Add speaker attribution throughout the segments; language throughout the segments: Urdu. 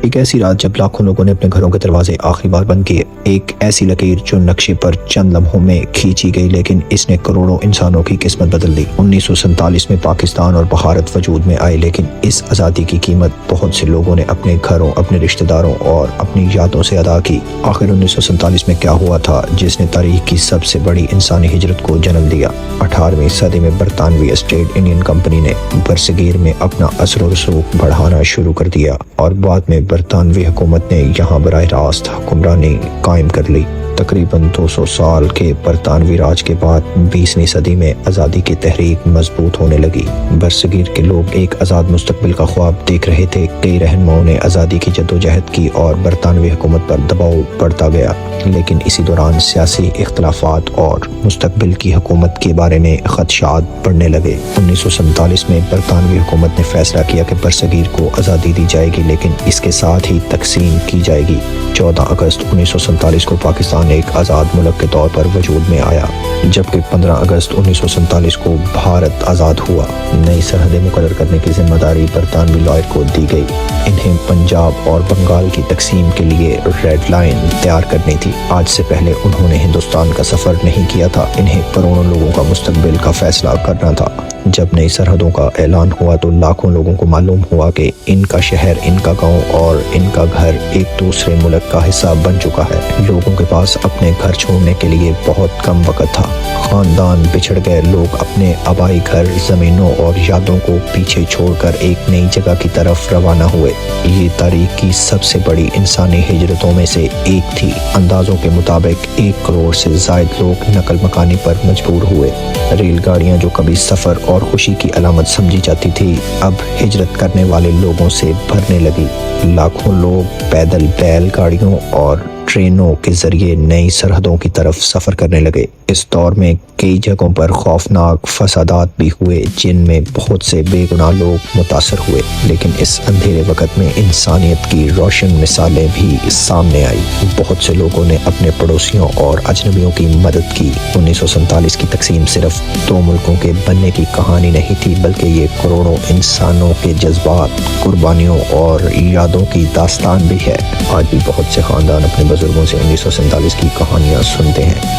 Speaker 1: ایک ایسی رات جب لاکھوں لوگوں نے اپنے گھروں کے دروازے آخری بار بند کیے، ایک ایسی لکیر جو نقشے پر چند لمحوں میں کھینچی گئی لیکن اس نے کروڑوں انسانوں کی قسمت بدل دی۔ 1947 میں پاکستان اور بھارت وجود میں آئے، لیکن اس آزادی کی قیمت بہت سے لوگوں نے اپنے گھروں، اپنے رشتہ داروں اور اپنی یادوں سے ادا کی۔ آخر 1947 میں کیا ہوا تھا جس نے تاریخ کی سب سے بڑی انسانی ہجرت کو جنم دیا؟ 18ویں صدی میں برطانوی ایسٹ انڈین کمپنی نے برصغیر میں اپنا اثر و رسوخ بڑھانا شروع کر دیا اور بعد میں برطانوی حکومت نے یہاں براہ راست حکمرانی قائم کر لی۔ تقریباً 200 سال کے برطانوی راج کے بعد 20ویں صدی میں آزادی کی تحریک مضبوط ہونے لگی۔ برصغیر کے لوگ ایک آزاد مستقبل کا خواب دیکھ رہے تھے۔ کئی رہنماؤں نے آزادی کی جدوجہد کی اور برطانوی حکومت پر دباؤ بڑھتا گیا، لیکن اسی دوران سیاسی اختلافات اور مستقبل کی حکومت کے بارے میں خدشات بڑھنے لگے۔ 1947 میں برطانوی حکومت نے فیصلہ کیا کہ برصغیر کو آزادی دی جائے گی، لیکن اس کے ساتھ ہی تقسیم کی جائے گی۔ 14 اگست 1947 کو پاکستان ایک آزاد ملک کے طور پر وجود میں آیا، جبکہ 15 اگست 1947 کو بھارت آزاد ہوا۔ نئی سرحدیں مقرر کرنے کی ذمہ داری برطانوی لائر کو دی گئی۔ انہیں پنجاب اور بنگال کی تقسیم کے لیے ریڈ لائن تیار کرنی تھی۔ آج سے پہلے انہوں نے ہندوستان کا سفر نہیں کیا تھا۔ انہیں کروڑوں لوگوں کا مستقبل کا فیصلہ کرنا تھا۔ جب نئی سرحدوں کا اعلان ہوا تو لاکھوں لوگوں کو معلوم ہوا کہ ان کا شہر، ان کا گاؤں اور ان کا گھر ایک دوسرے ملک کا حصہ بن چکا ہے۔ لوگوں کے پاس اپنے گھر چھوڑنے کے لیے بہت کم وقت تھا۔ خاندان بچھڑ گئے، لوگ اپنے آبائی گھر، زمینوں اور یادوں کو پیچھے چھوڑ کر ایک نئی جگہ کی طرف روانہ ہوئے۔ یہ تاریخ کی سب سے بڑی انسانی ہجرتوں میں سے ایک تھی۔ اندازوں کے مطابق 1 کروڑ سے زائد لوگ نقل مکانی پر مجبور ہوئے۔ ریل گاڑیاں جو کبھی سفر اور خوشی کی علامت سمجھی جاتی تھی، اب ہجرت کرنے والے لوگوں سے بھرنے لگی۔ لاکھوں لوگ پیدل، بیل گاڑیوں اور ٹرینوں کے ذریعے نئی سرحدوں کی طرف سفر کرنے لگے۔ اس دور میں کئی جگہوں پر خوفناک فسادات بھی ہوئے جن میں بہت سے بے گناہ لوگ متاثر ہوئے، لیکن اس اندھیرے وقت میں انسانیت کی روشن مثالیں بھی سامنے آئی۔ بہت سے لوگوں نے اپنے پڑوسیوں اور اجنبیوں کی مدد کی۔ 1947 کی تقسیم صرف 2 ملکوں کے بننے کی کہانی نہیں تھی، بلکہ یہ کروڑوں انسانوں کے جذبات، قربانیوں اور یادوں کی داستان بھی ہے۔ آج بھی بہت سے خاندان اپنے بزرگوں سے 1947 کی کہانیاں سنتے ہیں۔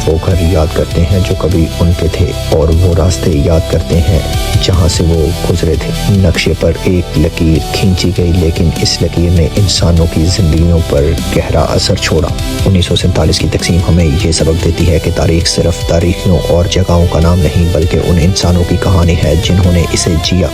Speaker 1: وہ گھر یاد کرتے ہیں جو کبھی ان کے تھے، اور وہ راستے یاد کرتے ہیں جہاں سے وہ گزرے تھے۔ نقشے پر ایک لکیر کھینچی گئی، لیکن اس لکیر نے انسانوں کی زندگیوں پر گہرا اثر چھوڑا۔ 1947 کی تقسیم ہمیں یہ سبق دیتی ہے کہ تاریخ صرف تاریخیوں اور جگہوں کا نام نہیں، بلکہ ان انسانوں کی کہانی ہے جنہوں نے اسے جیا۔